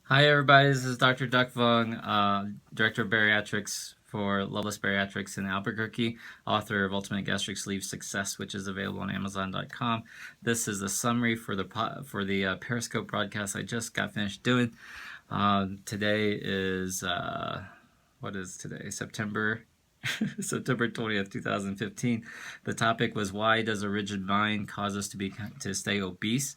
Hi, everybody. This is Dr. Duck Vong, Director of Bariatrics for Loveless Bariatrics in Albuquerque, author of Ultimate Gastric Sleeve Success, which is available on Amazon.com. This is a summary for the Periscope broadcast I just got finished doing. Today is what is today? September 20th, 2015. The topic was, why does a rigid mind cause us to stay obese?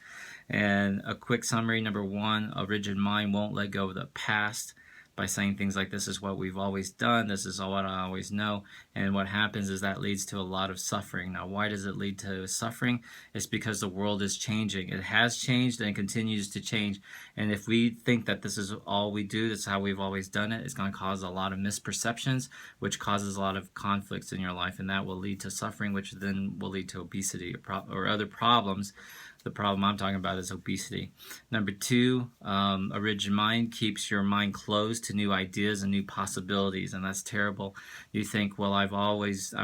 And a quick summary: number one, a rigid mind won't let go of the past by saying things like, this is what we've always done, this is what I always know. And what happens is that leads to a lot of suffering. Now, why does it lead to suffering? It's because the world is changing. It has changed and continues to change. And if we think that this is all we do, this is how we've always done it, it's going to cause a lot of misperceptions, which causes a lot of conflicts in your life, and that will lead to suffering, which then will lead to obesity or other problems. The problem I'm talking about is obesity. Number two, a rigid mind keeps your mind closed to new ideas and new possibilities, and that's terrible. You think, well, I've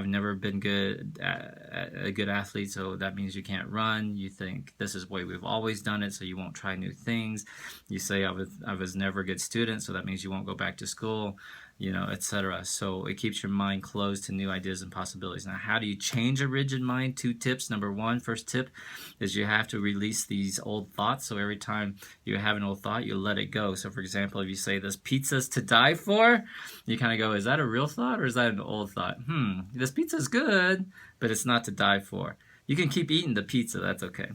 never been a good athlete, so that means you can't run. You think this is the way we've always done it, so you won't try new things. You say, I was never a good student, so that means you won't go back to school, etc. So it keeps your mind closed to new ideas and possibilities. Now, how do you change a rigid mind? Two tips. Number one, first tip is you have to release these old thoughts. So every time you have an old thought, you let it go. So for example, if you say, this pizza's to die for, you kind of go, is that a real thought or is that an old thought? This pizza's good, but it's not to die for. You can keep eating the pizza, that's okay.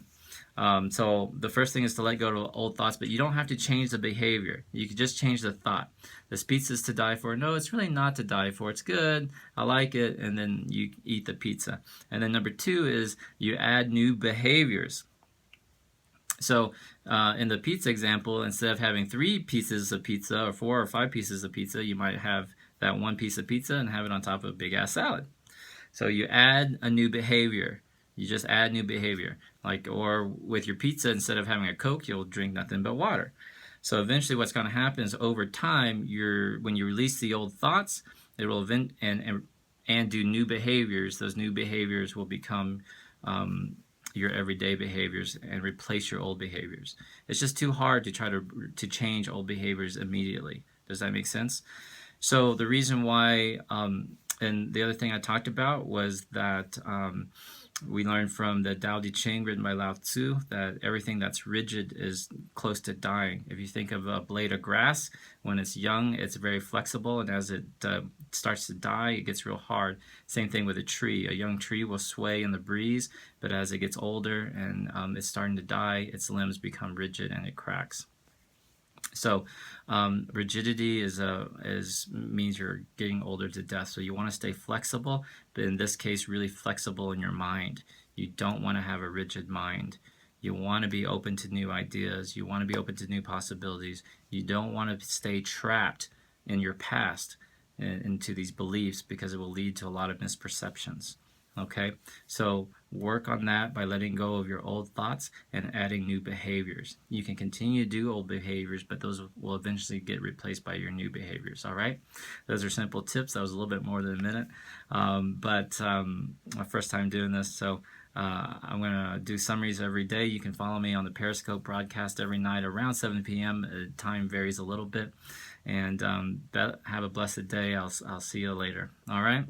So the first thing is to let go of old thoughts, but you don't have to change the behavior. You can just change the thought. This pizza is to die for. No, it's really not to die for. It's good. I like it. And then you eat the pizza. And then number two is you add new behaviors. So in the pizza example, instead of having 3 pieces of pizza or 4 or 5 pieces of pizza, you might have that one piece of pizza and have it on top of a big ass salad. So you add a new behavior. You just add new behavior. Or with your pizza, instead of having a Coke, you'll drink nothing but water. So eventually what's going to happen is, over time, when you release the old thoughts, it will and do new behaviors. Those new behaviors will become your everyday behaviors and replace your old behaviors. It's just too hard to try to change old behaviors immediately. Does that make sense? So the reason why, and the other thing I talked about was that we learned from the Tao Te Ching, written by Lao Tzu, that everything that's rigid is close to dying. If you think of a blade of grass, when it's young, it's very flexible, and as it starts to die, it gets real hard. Same thing with a tree. A young tree will sway in the breeze, but as it gets older and it's starting to die, its limbs become rigid and it cracks. So rigidity means you're getting older to death. So you want to stay flexible, but in this case, really flexible in your mind. You don't want to have a rigid mind. You want to be open to new ideas. You want to be open to new possibilities. You don't want to stay trapped in your past, into these beliefs, because it will lead to a lot of misperceptions. Okay, so work on that by letting go of your old thoughts and adding new behaviors. You can continue to do old behaviors, but those will eventually get replaced by your new behaviors. All right, those are simple tips. That was a little bit more than a minute, but my first time doing this, so I'm going to do summaries every day. You can follow me on the Periscope broadcast every night around 7 p.m. Time varies a little bit, and have a blessed day. I'll see you later. All right.